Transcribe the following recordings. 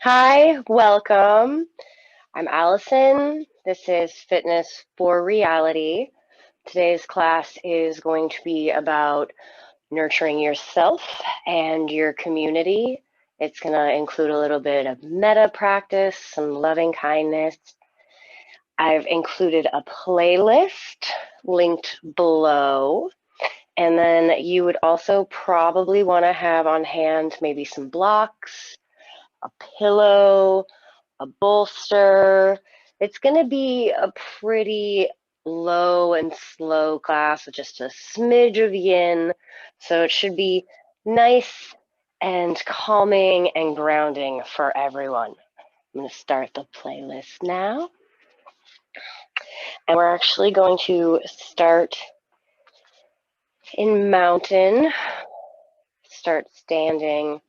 Hi, welcome. I'm Allison. This is Fitness for Reality. Today's class is going to be about nurturing yourself and your community. It's going to include a little bit of metta practice, some loving kindness. I've included a playlist linked below. And then you would also probably want to have on hand maybe some blocks, a pillow, a bolster. It's going to be a pretty low and slow class with just a smidge of yin. So it should be nice and calming and grounding for everyone. I'm going to start the playlist now. And we're actually going to start in mountain, start standing,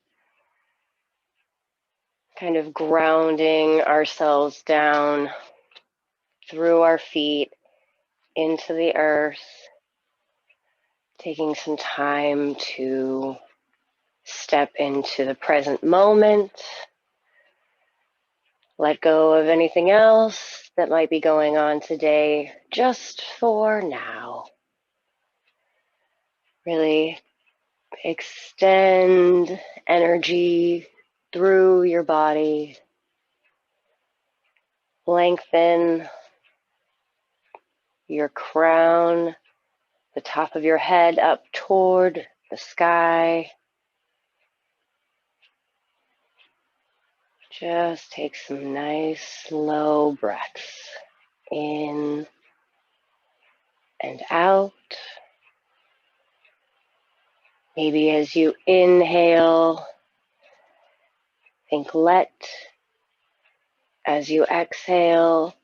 kind of grounding ourselves down through our feet into the earth, taking some time to step into the present moment, let go of anything else that might be going on today, just for now. Really extend energy through your body, lengthen your crown, the top of your head up toward the sky. Just take some nice slow breaths in and out. Maybe as you inhale, think let. As you exhale,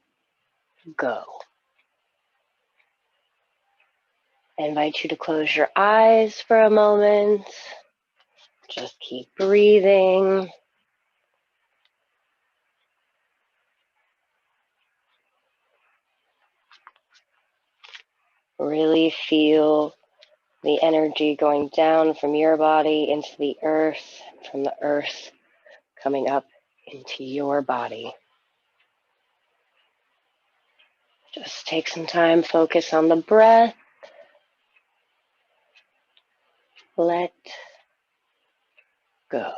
go. I invite you to close your eyes for a moment. Just keep breathing. Really feel the energy going down from your body into the earth, from the earth coming up into your body. Just take some time, focus on the breath. Let go.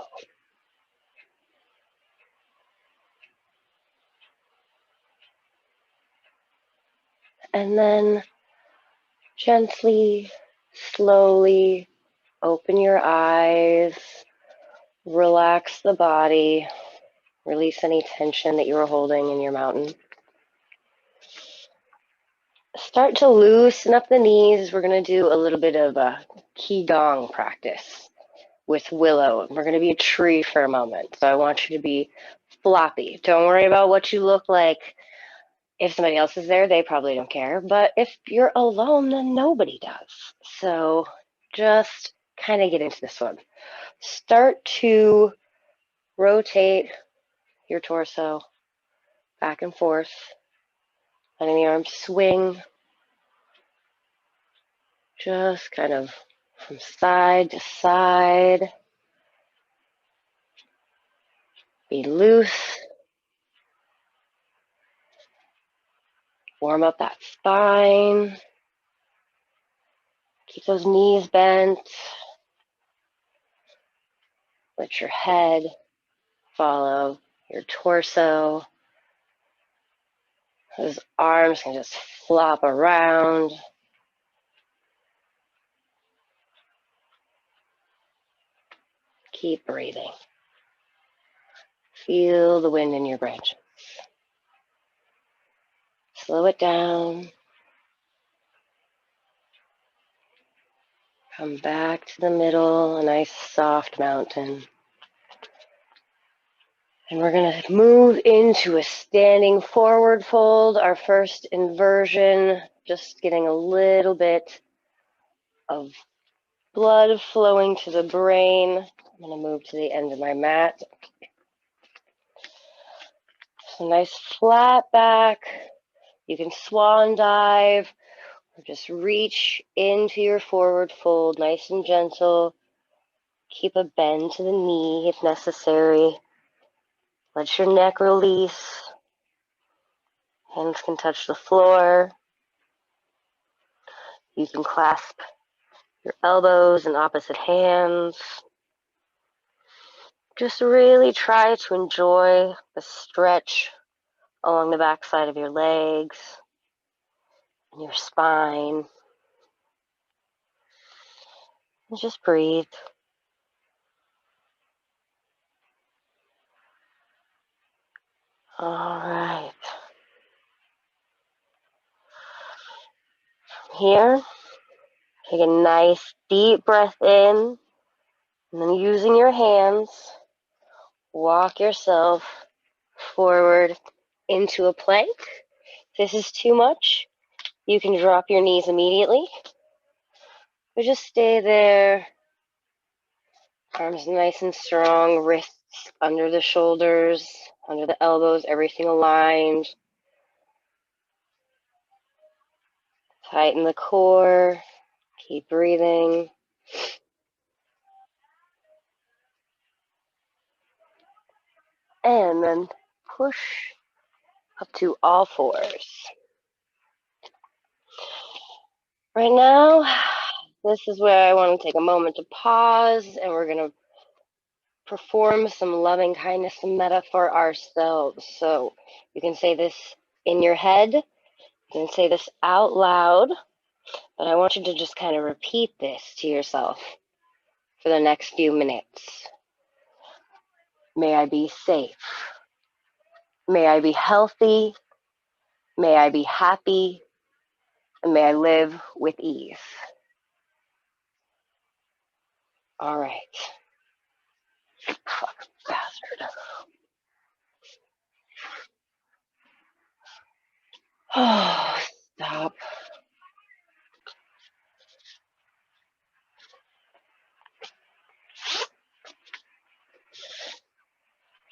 And then gently, slowly open your eyes, relax the body, release any tension that you were holding in your mountain. Start to loosen up the knees. We're going to do a little bit of a qigong practice with Willow. We're going to be a tree for a moment. So I want you to be floppy. Don't worry about what you look like. If somebody else is there, they probably don't care. But if you're alone, then nobody does. So just kind of get into this one. Start to rotate your torso back and forth, letting the arms swing, just kind of from side to side. Be loose. Warm up that spine. Keep those knees bent. Let your head follow your torso. Those arms can just flop around. Keep breathing. Feel the wind in your branches. Slow it down. Come back to the middle, a nice soft mountain. And we're going to move into a standing forward fold, our first inversion, just getting a little bit of blood flowing to the brain. I'm going to move to the end of my mat. So nice flat back. You can swan dive or just reach into your forward fold, nice and gentle. Keep a bend to the knee if necessary. Let your neck release. Hands can touch the floor. You can clasp your elbows in opposite hands. Just really try to enjoy the stretch along the back side of your legs and your spine. And just breathe. All right. Here, take a nice deep breath in, and then using your hands, walk yourself forward into a plank. If this is too much, you can drop your knees immediately, but just stay there. Arms nice and strong, wrists under the shoulders, under the elbows, everything aligned. Tighten the core, keep breathing. And then push up to all fours. Right now, this is where I want to take a moment to pause, and we're going to perform some loving kindness and metta for ourselves. So you can say this in your head, you can say this out loud, but I want you to just kind of repeat this to yourself for the next few minutes. May I be safe. May I be healthy. May I be happy. And may I live with ease. All right. Fuck, bastard. Oh, stop.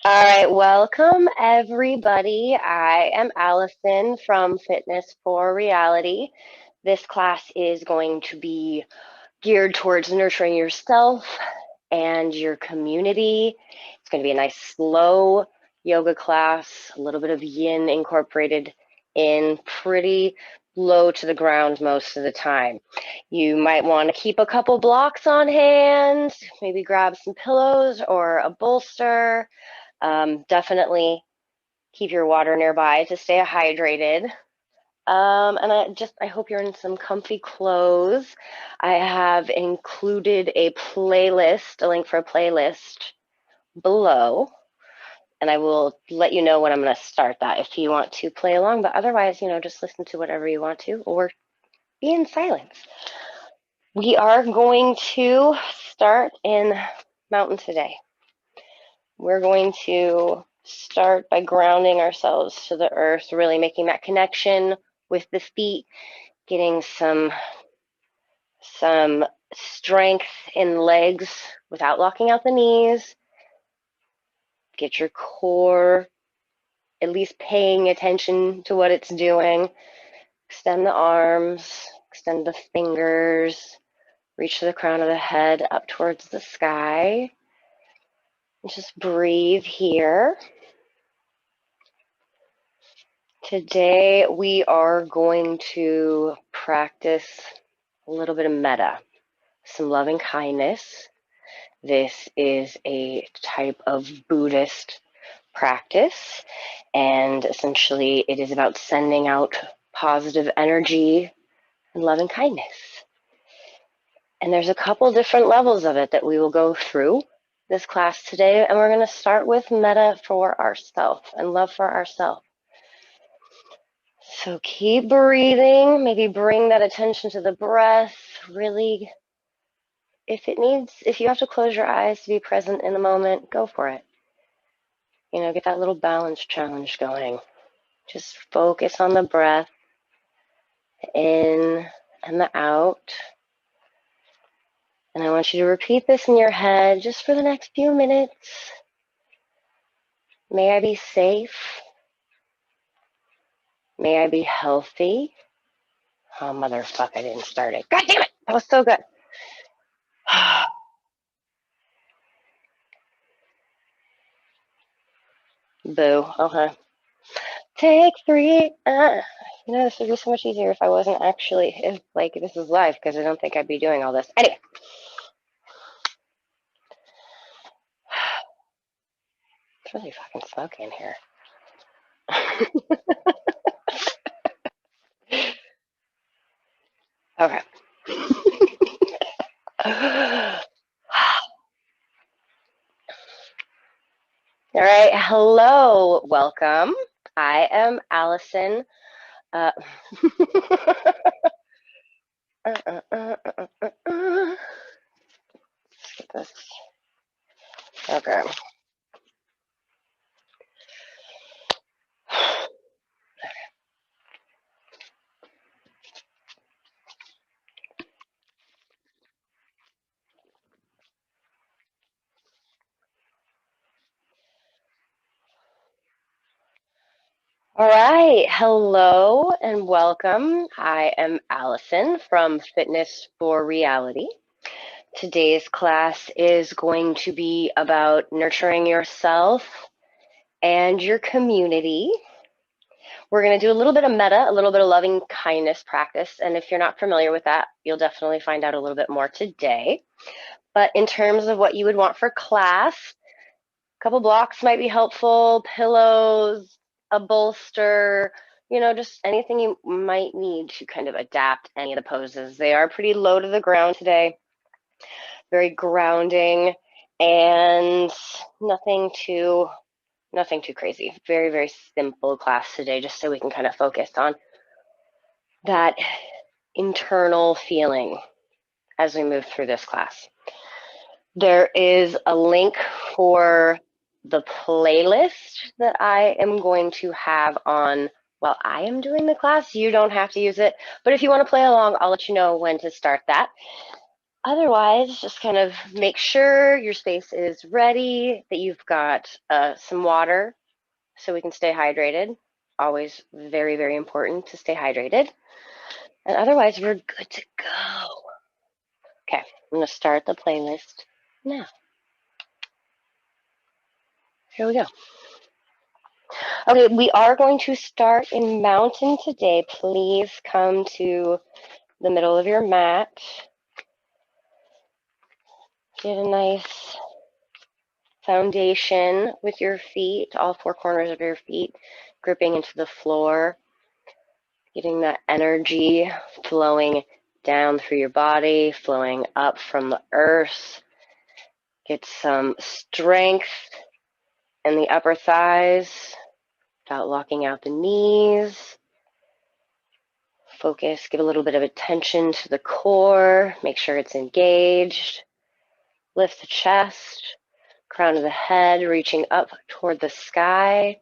All right, welcome everybody. I am Allison from Fitness for Reality. This class is going to be geared towards nurturing yourself and your community. It's going to be a nice slow yoga class, a little bit of yin incorporated in, pretty low to the ground most of the time. You might want to keep a couple blocks on hand, maybe grab some pillows or a bolster. Definitely keep your water nearby to stay hydrated. And I hope you're in some comfy clothes. I have included a playlist, a link for a playlist below, and I will let you know when I'm going to start that if you want to play along. But otherwise, just listen to whatever you want to or be in silence. We are going to start in mountain today. We're going to start by grounding ourselves to the earth, really making that connection with the feet, getting some strength in legs without locking out the knees. Get your core at least paying attention to what it's doing. Extend the arms, extend the fingers, reach to the crown of the head up towards the sky. And just breathe here. Today we are going to practice a little bit of metta, some loving kindness. This is a type of Buddhist practice, and essentially it is about sending out positive energy and loving kindness. And there's a couple different levels of it that we will go through this class today, and we're going to start with metta for ourselves and love for ourselves. So keep breathing, maybe bring that attention to the breath. Really, if you have to close your eyes to be present in the moment, go for it. Get that little balance challenge going. Just focus on the breath, the in and the out. And I want you to repeat this in your head just for the next few minutes. May I be safe. May I be healthy. Oh, motherfucker, I didn't start it. God damn it. That was so good. Boo. Okay. Take three. This would be so much easier if I wasn't actually, if like this is live, because I don't think I'd be doing all this. Anyway. It's really fucking smoky in here. Okay. All right. Hello. Welcome. I am Allison. Let's get this. Okay. All right. Hello and welcome. I am Allison from Fitness for Reality. Today's class is going to be about nurturing yourself and your community. We're going to do a little bit of metta, a little bit of loving kindness practice. And if you're not familiar with that, you'll definitely find out a little bit more today. But in terms of what you would want for class, a couple blocks might be helpful, pillows, a bolster, just anything you might need to kind of adapt any of the poses. They are pretty low to the ground today, very grounding, and nothing too crazy. Very, very simple class today, just so we can kind of focus on that internal feeling as we move through this class. There is a link for the playlist that I am going to have on while I am doing the class. You don't have to use it, but if you want to play along, I'll let you know when to start that. Otherwise, just kind of make sure your space is ready, that you've got some water so we can stay hydrated. Always very, very important to stay hydrated. And otherwise, we're good to go. Okay, I'm going to start the playlist now. Here we go. Okay, we are going to start in mountain today. Please come to the middle of your mat. Get a nice foundation with your feet, all four corners of your feet, gripping into the floor, getting that energy flowing down through your body, flowing up from the earth. Get some strength in the upper thighs without locking out the knees. Focus, give a little bit of attention to the core, make sure it's engaged. Lift the chest, crown of the head reaching up toward the sky.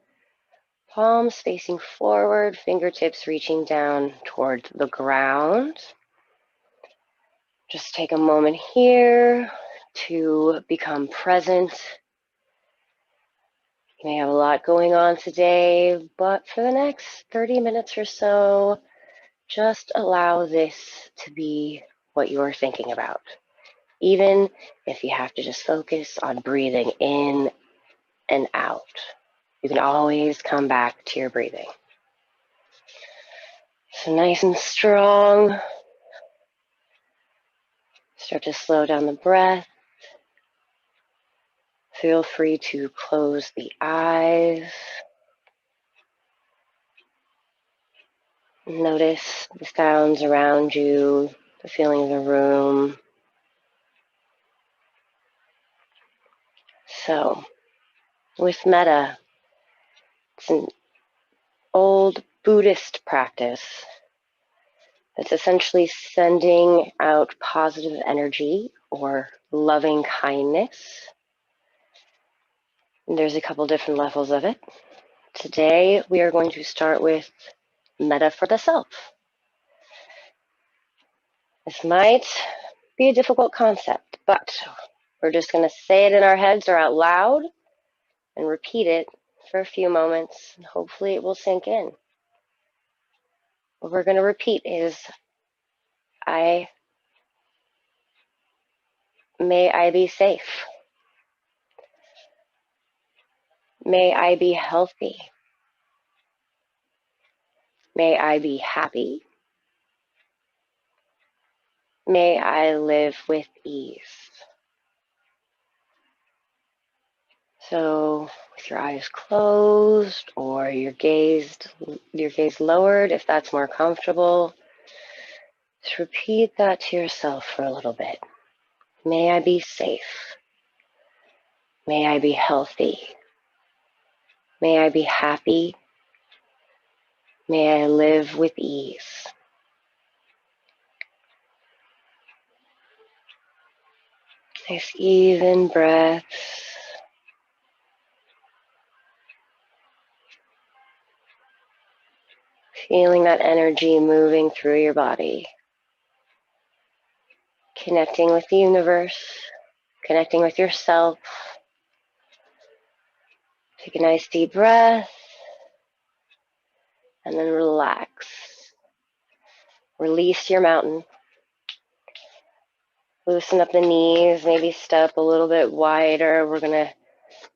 Palms facing forward, fingertips reaching down toward the ground. Just take a moment here to become present. You may have a lot going on today, but for the next 30 minutes or so, just allow this to be what you're thinking about. Even if you have to just focus on breathing in and out, you can always come back to your breathing. So nice and strong. Start to slow down the breath. Feel free to close the eyes. Notice the sounds around you, the feeling of the room. So, with metta, it's an old Buddhist practice that's essentially sending out positive energy or loving kindness. And there's a couple different levels of it. Today, we are going to start with metta for the self. This might be a difficult concept, but we're just going to say it in our heads or out loud and repeat it for a few moments, and hopefully it will sink in. What we're going to repeat is, may I be safe. May I be healthy. May I be happy. May I live with ease. So with your eyes closed or your gaze lowered, if that's more comfortable, just repeat that to yourself for a little bit. May I be safe. May I be healthy. May I be happy. May I live with ease. Nice even breaths. Feeling that energy moving through your body. Connecting with the universe. Connecting with yourself. Take a nice deep breath. And then relax. Release your mountain. Loosen up the knees. Maybe step a little bit wider. We're going to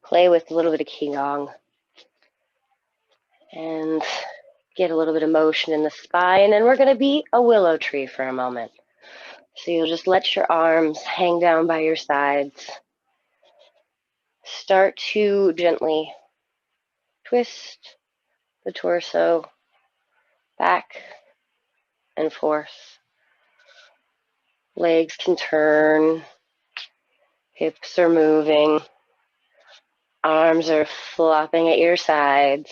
play with a little bit of Qigong. And get a little bit of motion in the spine. And we're going to be a willow tree for a moment. So you'll just let your arms hang down by your sides. Start to gently twist the torso back and forth. Legs can turn. Hips are moving. Arms are flopping at your sides.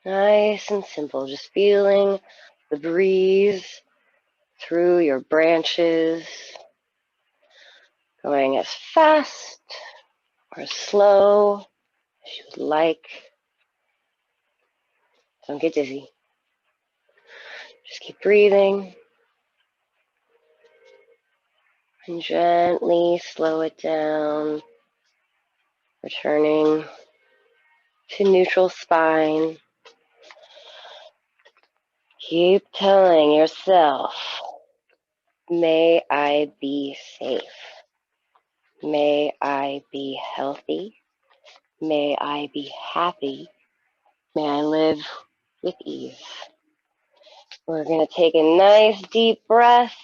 Nice and simple, just feeling the breeze through your branches, going as fast or as slow as you would like. Don't get dizzy. Just keep breathing and gently slow it down, returning to neutral spine. Keep telling yourself, may I be safe. May I be healthy. May I be happy. May I live with ease. We're going to take a nice deep breath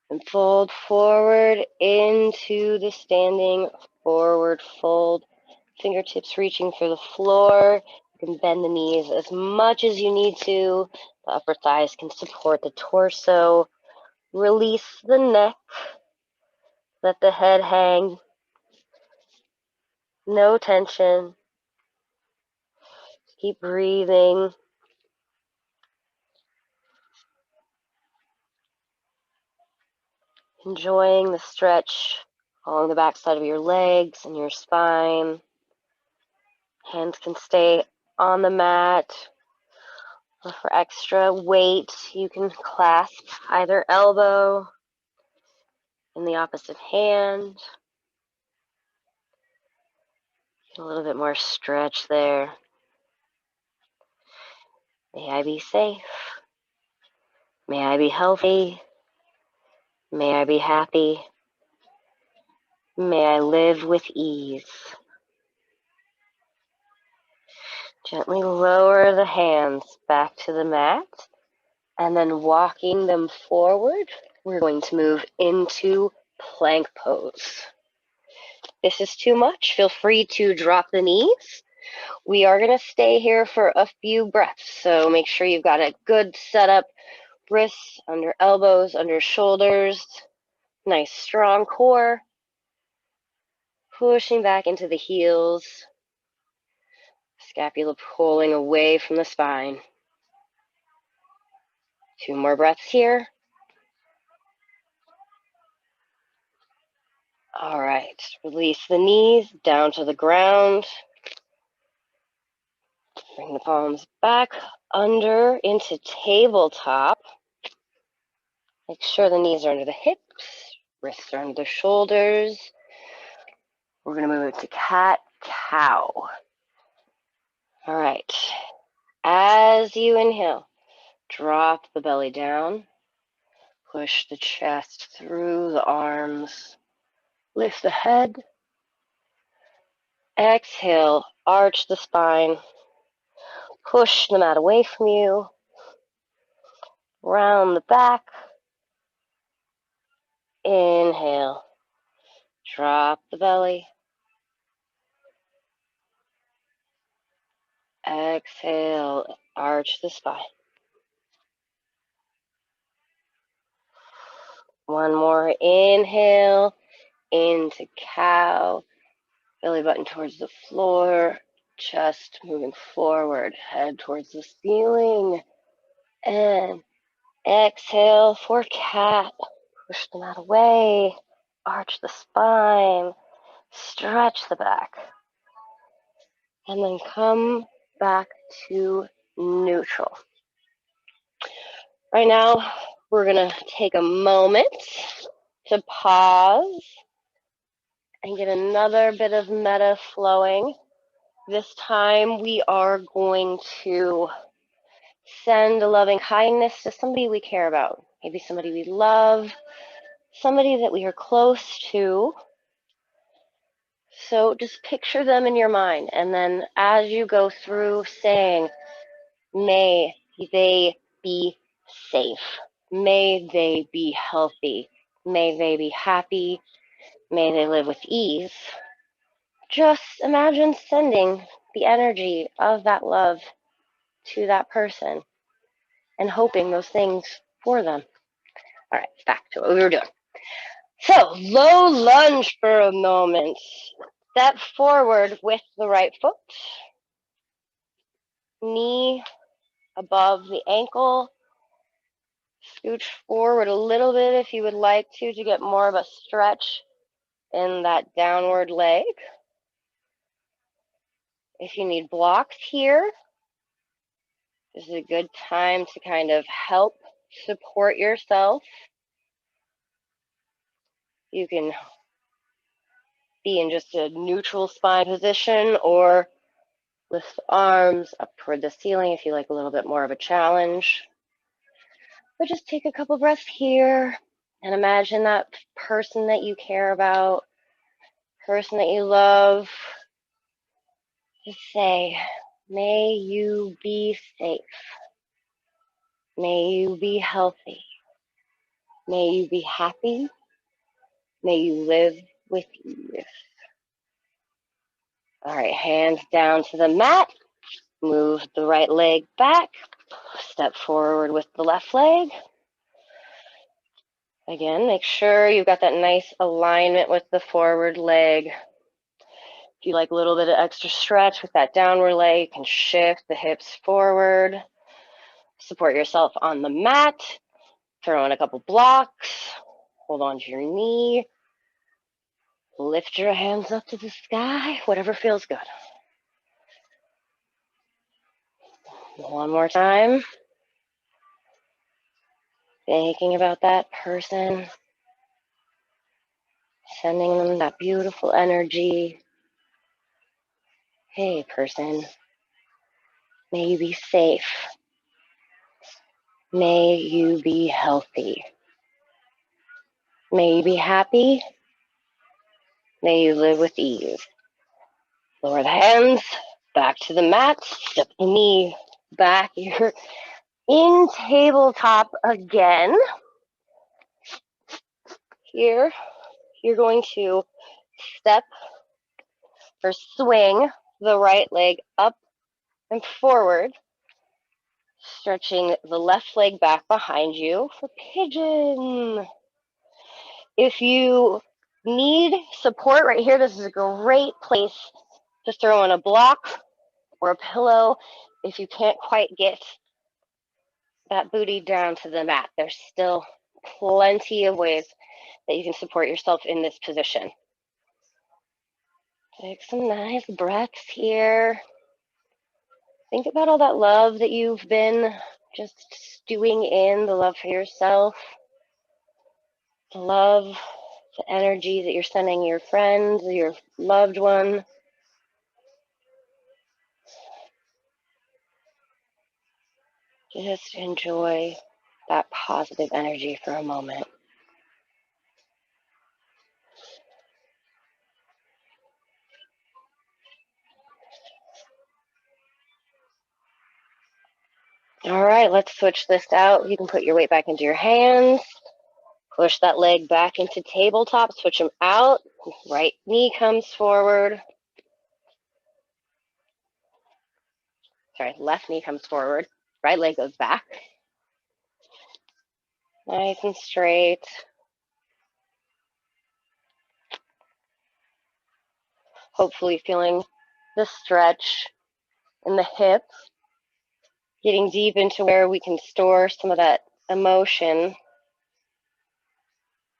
and fold forward into the standing forward fold. Fingertips reaching for the floor. You can bend the knees as much as you need to. The upper thighs can support the torso. Release the neck. Let the head hang. No tension. Keep breathing. Enjoying the stretch along the back side of your legs and your spine. Hands can stay on the mat. Or for extra weight, you can clasp either elbow in the opposite hand. A little bit more stretch there. May I be safe. May I be healthy. May I be happy. May I live with ease. Gently lower the hands back to the mat, and then walking them forward, we're going to move into plank pose. If this is too much, feel free to drop the knees. We are going to stay here for a few breaths, so make sure you've got a good setup, wrists under elbows, under shoulders, nice strong core, pushing back into the heels, scapula pulling away from the spine. 2 more breaths here. All right, release the knees down to the ground. Bring the palms back under into tabletop. Make sure the knees are under the hips, wrists are under the shoulders. We're going to move to cat-cow. All right, as you inhale, drop the belly down. Push the chest through the arms. Lift the head. Exhale, arch the spine. Push the mat away from you. Round the back. Inhale. Drop the belly. Exhale, arch the spine. One more inhale into cow. Belly button towards the floor. Chest moving forward. Head towards the ceiling. And exhale for cat. Push the mat away. Arch the spine. Stretch the back. And then come back to neutral. Right now, we're going to take a moment to pause and get another bit of metta flowing. This time, we are going to send a loving kindness to somebody we care about. Maybe somebody we love, somebody that we are close to. So just picture them in your mind. And then as you go through saying, may they be safe. May they be healthy. May they be happy. May they live with ease. Just imagine sending the energy of that love to that person and hoping those things for them. All right, back to what we were doing. So, low lunge for a moment. Step forward with the right foot. Knee above the ankle. Scooch forward a little bit if you would like to get more of a stretch in that downward leg. If you need blocks here, this is a good time to kind of help support yourself. You can be in just a neutral spine position or lift the arms up toward the ceiling if you like a little bit more of a challenge. But just take a couple breaths here and imagine that person that you care about, person that you love. Just say, may you be safe. May you be healthy. May you be happy. May you live with ease. All right, hands down to the mat. Move the right leg back. Step forward with the left leg. Again, make sure you've got that nice alignment with the forward leg. If you like a little bit of extra stretch with that downward leg, you can shift the hips forward. Support yourself on the mat. Throw in a couple blocks. Hold on to your knee. Lift your hands up to the sky, whatever feels good. One more time. Thinking about that person. Sending them that beautiful energy. Hey, person. May you be safe. May you be healthy. May you be happy. May you live with ease. Lower the hands, back to the mat, step the knee back. You're in tabletop again. Here, you're going to step or swing the right leg up and forward, stretching the left leg back behind you for pigeon. If you need support right here, this is a great place to throw in a block or a pillow if you can't quite get that booty down to the mat. There's still plenty of ways that you can support yourself in this position. Take some nice breaths here. Think about all that love that you've been just stewing in, the love for yourself, the love, the energy that you're sending your friends, your loved one. Just enjoy that positive energy for a moment. All right, let's switch this out. You can put your weight back into your hands. Push that leg back into tabletop. Switch them out. Right knee comes forward. Sorry, left knee comes forward. Right leg goes back. Nice and straight. Hopefully feeling the stretch in the hips. Getting deep into where we can store some of that emotion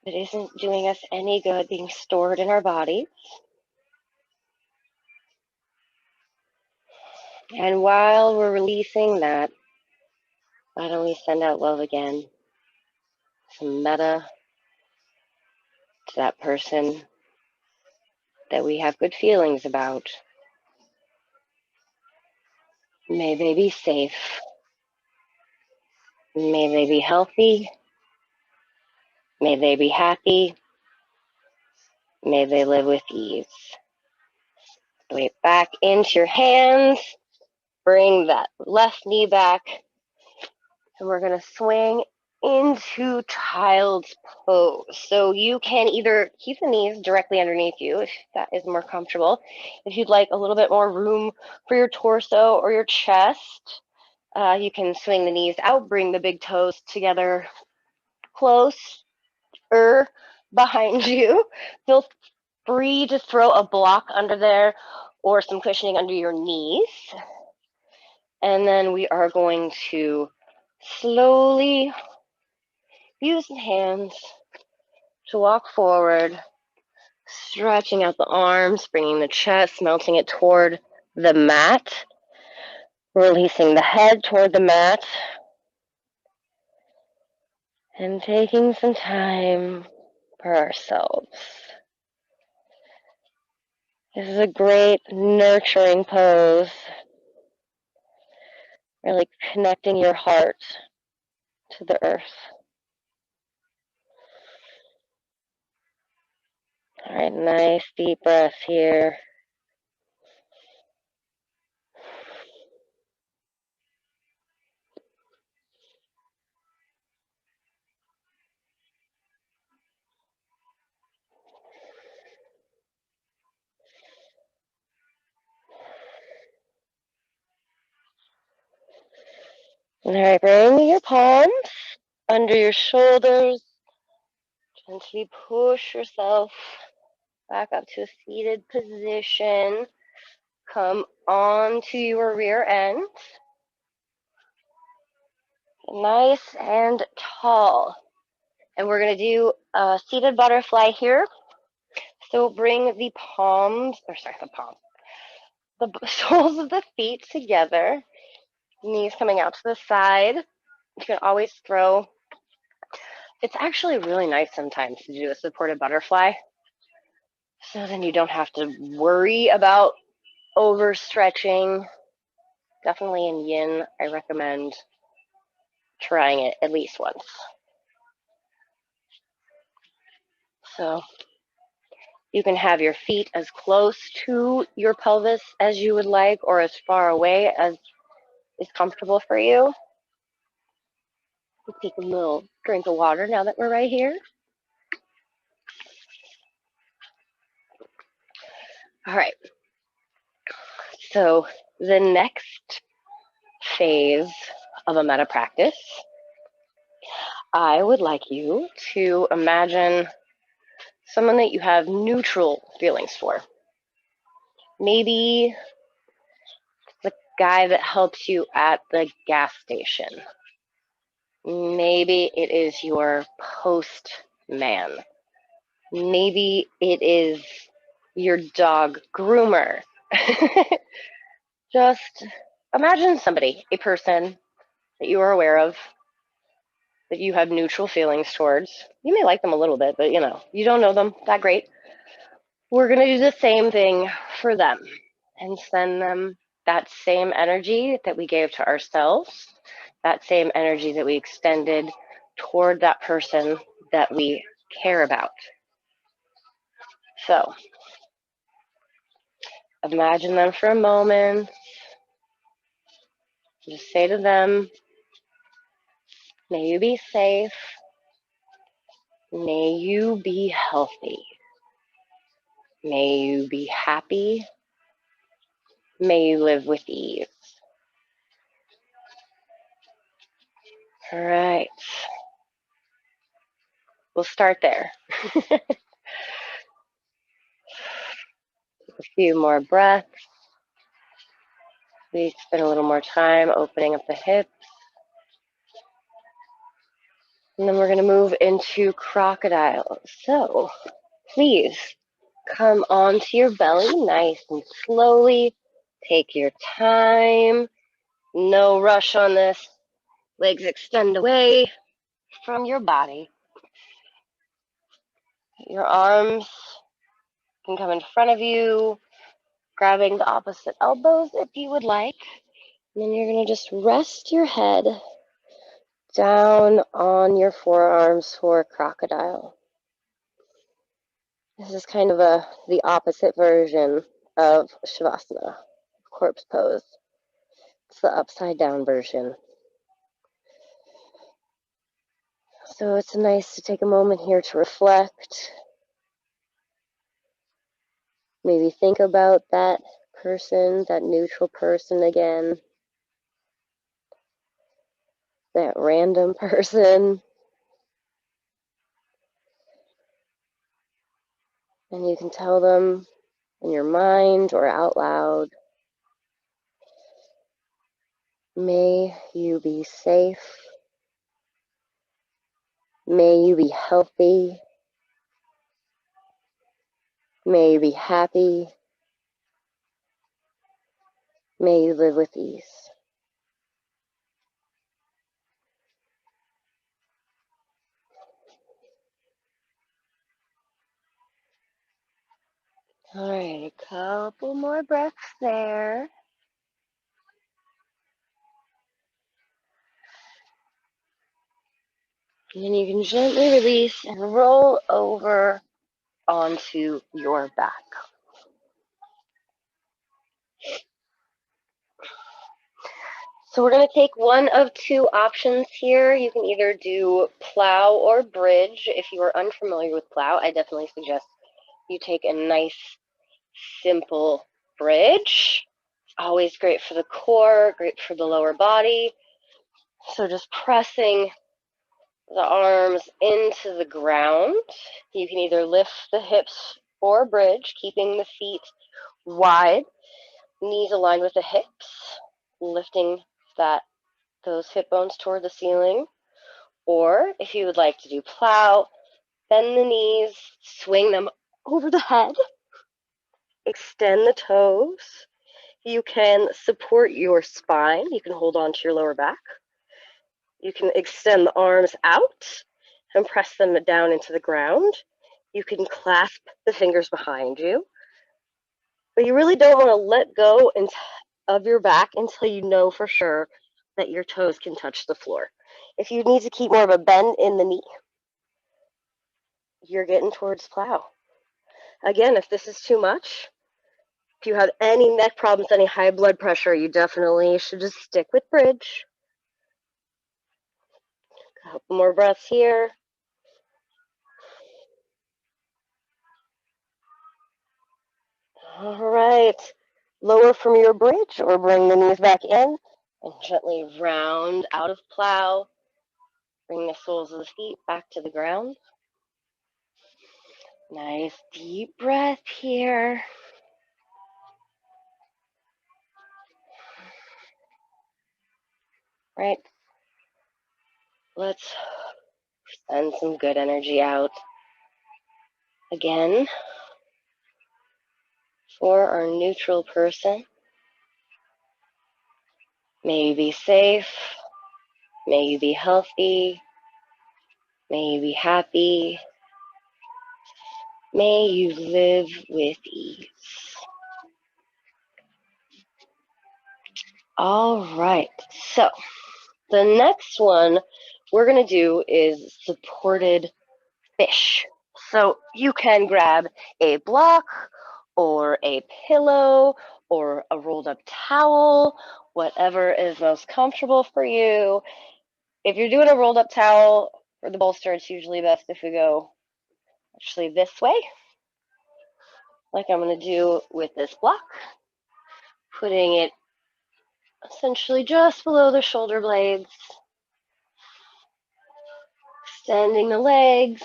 that isn't doing us any good being stored in our body. And while we're releasing that, why don't we send out love again? Some metta to that person that we have good feelings about. May they be safe. May they be healthy. May they be happy. May they live with ease. Weight back into your hands. Bring that left knee back. And we're going to swing into child's pose. So you can either keep the knees directly underneath you if that is more comfortable. If you'd like a little bit more room for your torso or your chest, you can swing the knees out, bring the big toes together close behind you. Feel free to throw a block under there or some cushioning under your knees. And then we are going to slowly use the hands to walk forward, stretching out the arms, bringing the chest, melting it toward the mat, releasing the head toward the mat, and taking some time for ourselves. This is a great nurturing pose, really connecting your heart to the earth. All right, nice deep breath here. All right, bring your palms under your shoulders. Gently push yourself back up to a seated position. Come onto your rear end. Nice and tall. And we're going to do a seated butterfly here. So bring the soles of the feet together. Knees coming out to the side. You can always throw. It's actually really nice sometimes to do a supported butterfly. So then you don't have to worry about overstretching. Definitely in yin, I recommend trying it at least once. So you can have your feet as close to your pelvis as you would like, or as far away as is comfortable for you. We'll take a little drink of water now that we're right here. All right. So the next phase of a metta practice, I would like you to imagine someone that you have neutral feelings for. Maybe the guy that helps you at the gas station. Maybe it is your postman. Maybe it is your dog groomer. Just imagine somebody, a person that you are aware of, that you have neutral feelings towards. You may like them a little bit, but you don't know them that great. We're going to do the same thing for them and send them that same energy that we gave to ourselves, that same energy that we extended toward that person that we care about. So imagine them for a moment. Just say to them, May you be safe. May you be healthy. May you be happy. May you live with ease. All right. We'll start there. A few more breaths. We spend a little more time opening up the hips. And then we're going to move into crocodile. So please come onto your belly nice and slowly. Take your time. No rush on this. Legs extend away from your body. Your arms can come in front of you, grabbing the opposite elbows if you would like. And then you're going to just rest your head down on your forearms for crocodile. This is kind of the opposite version of Shavasana, corpse pose. It's the upside down version. So it's nice to take a moment here to reflect. Maybe think about that person, that neutral person again. That random person. And you can tell them in your mind or out loud, may you be safe. May you be healthy. May you be happy. May you live with ease. All right, a couple more breaths there. And then you can gently release and roll over onto your back. So we're going to take one of two options here. You can either do plow or bridge. If you are unfamiliar with plow, I definitely suggest you take a nice, simple bridge. Always great for the core, great for the lower body. So just pressing the arms into the ground. You can either lift the hips or bridge, keeping the feet wide, knees aligned with the hips, lifting those hip bones toward the ceiling. Or if you would like to do plow, bend the knees, swing them over the head, extend the toes. You can support your spine. You can hold on to your lower back. You can extend the arms out and press them down into the ground. You can clasp the fingers behind you. But you really don't want to let go of your back until you know for sure that your toes can touch the floor. If you need to keep more of a bend in the knee, you're getting towards plow. Again, if this is too much, if you have any neck problems, any high blood pressure, you definitely should just stick with bridge. A couple more breaths here. All right. Lower from your bridge or bring the knees back in and gently round out of plow. Bring the soles of the feet back to the ground. Nice deep breath here. Right. Let's send some good energy out. Again, for our neutral person, may you be safe. May you be healthy. May you be happy. May you live with ease. All right. So the next one we're going to do is supported fish. So you can grab a block or a pillow or a rolled up towel, whatever is most comfortable for you. If you're doing a rolled up towel or the bolster, it's usually best if we go actually this way, like I'm going to do with this block, putting it essentially just below the shoulder blades, extending the legs,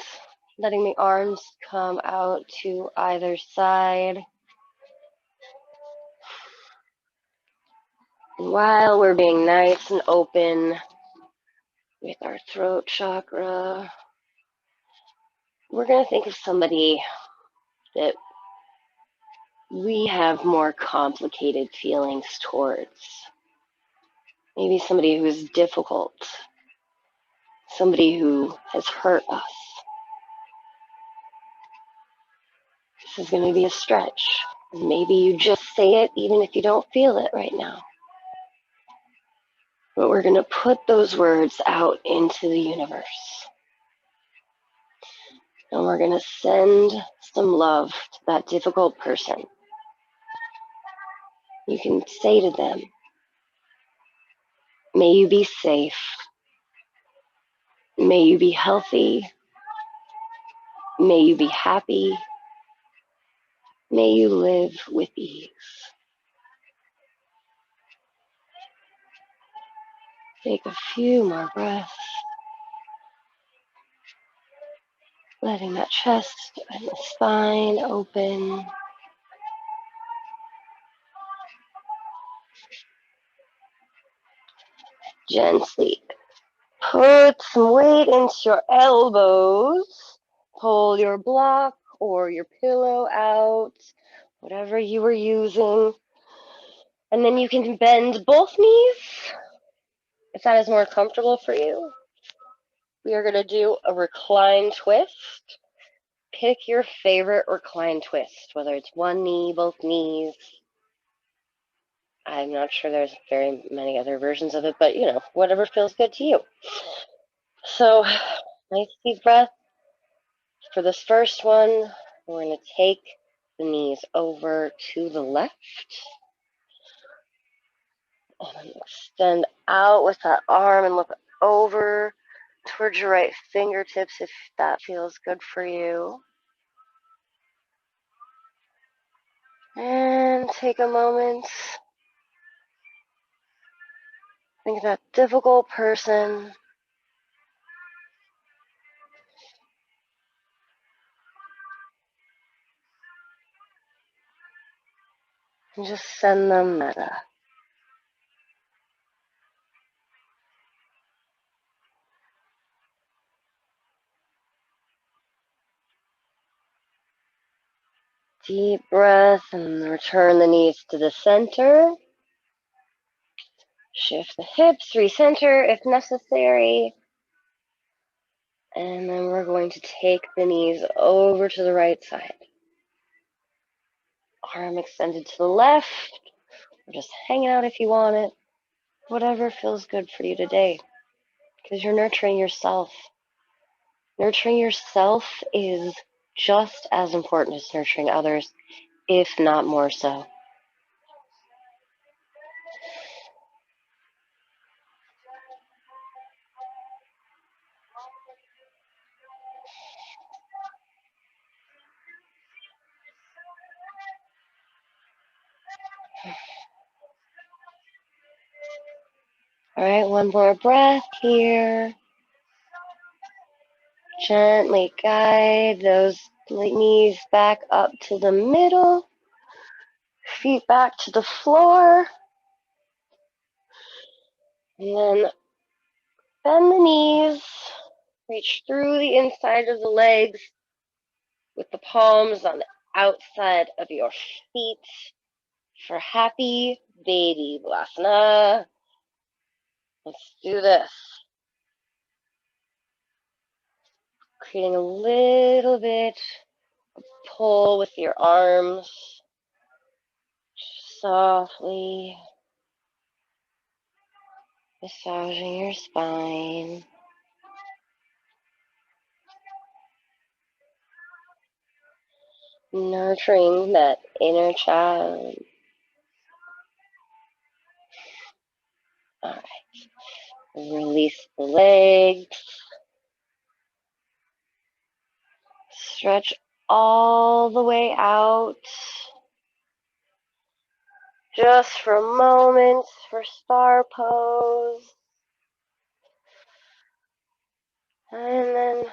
letting the arms come out to either side. And while we're being nice and open with our throat chakra, we're going to think of somebody that we have more complicated feelings towards. Maybe somebody who is difficult, somebody who has hurt us. This is going to be a stretch. Maybe you just say it even if you don't feel it right now. But we're going to put those words out into the universe. And we're going to send some love to that difficult person. You can say to them, may you be safe. May you be healthy. May you be happy. May you live with ease. Take a few more breaths, letting that chest and the spine open. Gently put some weight into your elbows. Pull your block or your pillow out, whatever you were using. And then you can bend both knees if that is more comfortable for you. We are going to do a recline twist. Pick your favorite recline twist, whether it's one knee, both knees. I'm not sure there's very many other versions of it, but you know, whatever feels good to you. So, nice deep breath. For this first one, we're going to take the knees over to the left and extend out with that arm and look over towards your right fingertips if that feels good for you. And take a moment. Think of that difficult person. And just send them metta. Deep breath and return the knees to the center. Shift the hips, recenter if necessary. And then we're going to take the knees over to the right side. Arm extended to the left. Or just hanging out if you want it. Whatever feels good for you today. Because you're nurturing yourself. Nurturing yourself is just as important as nurturing others, if not more so. All right, one more breath here. Gently guide those knees back up to the middle. Feet back to the floor. And then bend the knees. Reach through the inside of the legs with the palms on the outside of your feet for happy baby Balasana. Let's do this. Creating a little bit of pull with your arms. Softly massaging your spine. Nurturing that inner child. All right. Release the legs. Stretch all the way out. Just for a moment for star pose. And then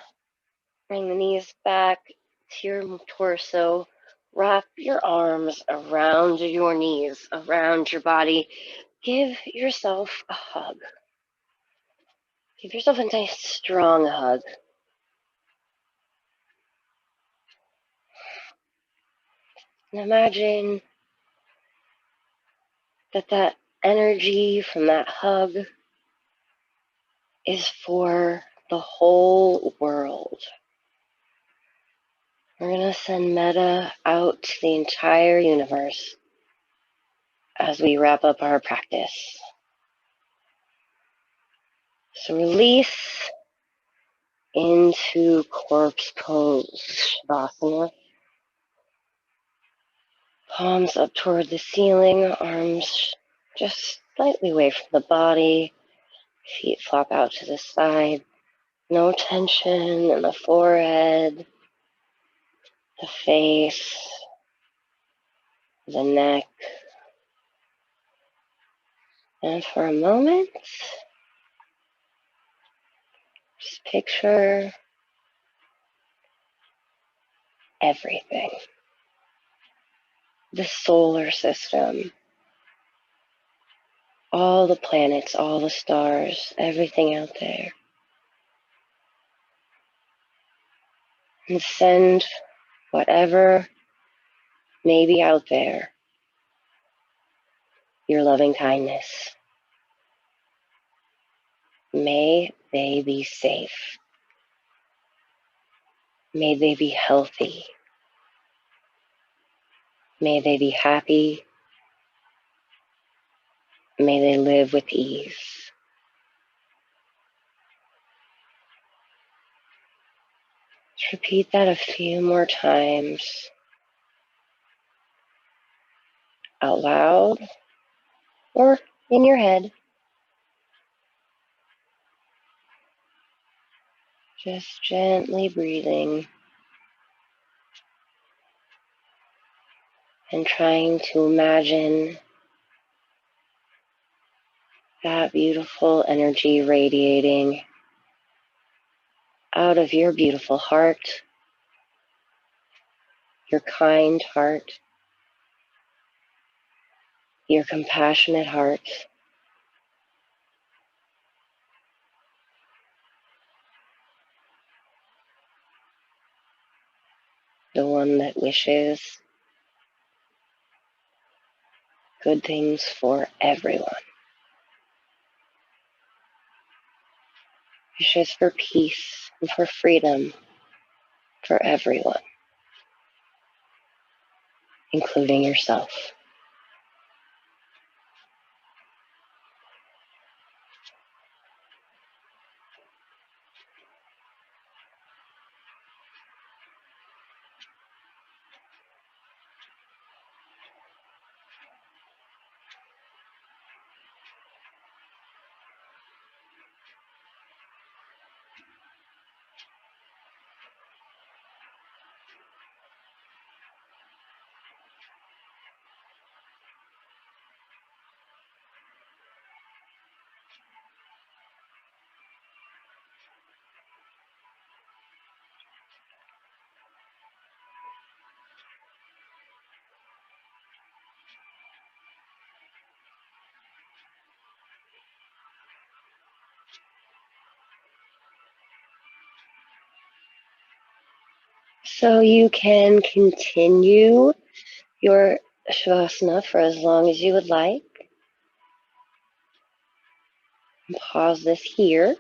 bring the knees back to your torso. Wrap your arms around your knees, around your body. Give yourself a hug. Give yourself a nice strong hug. And imagine that energy from that hug is for the whole world. We're going to send Metta out to the entire universe as we wrap up our practice. So release into corpse pose, Shavasana. Palms up toward the ceiling, arms just slightly away from the body, feet flop out to the side. No tension in the forehead, the face, the neck. And for a moment, just picture everything. The solar system, all the planets, all the stars, everything out there. And send whatever may be out there your loving kindness. May they be safe. May they be healthy. May they be happy. May they live with ease. Just repeat that a few more times out loud or in your head. Just gently breathing and trying to imagine that beautiful energy radiating out of your beautiful heart, your kind heart, your compassionate heart, the one that wishes good things for everyone. Wishes for peace and for freedom for everyone, including yourself. So you can continue your Shavasana for as long as you would like. And pause this here,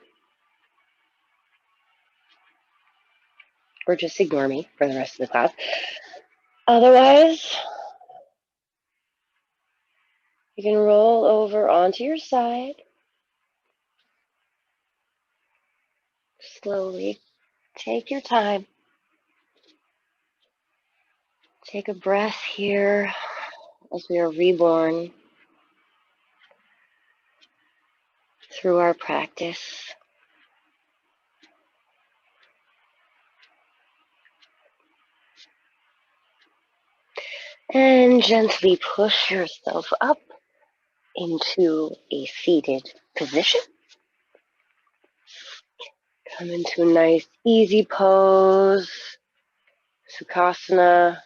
or just ignore me for the rest of the class. Otherwise, you can roll over onto your side slowly. Take your time. Take a breath here as we are reborn through our practice. And gently push yourself up into a seated position. Come into a nice, easy pose, Sukhasana.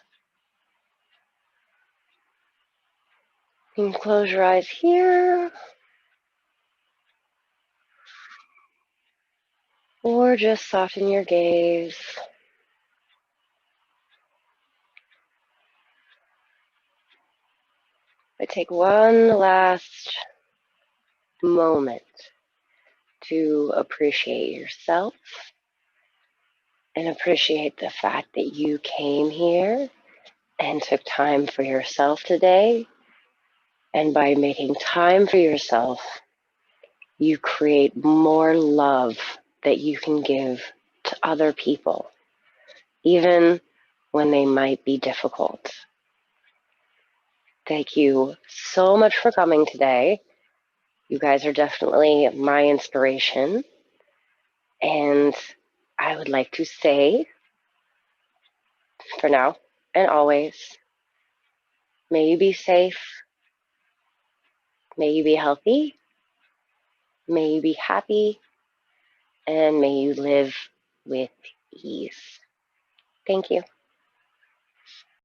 You can close your eyes here, or just soften your gaze. But take one last moment to appreciate yourself and appreciate the fact that you came here and took time for yourself today. And by making time for yourself, you create more love that you can give to other people, even when they might be difficult. Thank you so much for coming today. You guys are definitely my inspiration. And I would like to say, for now and always, may you be safe, may you be healthy, may you be happy, and may you live with ease. Thank you.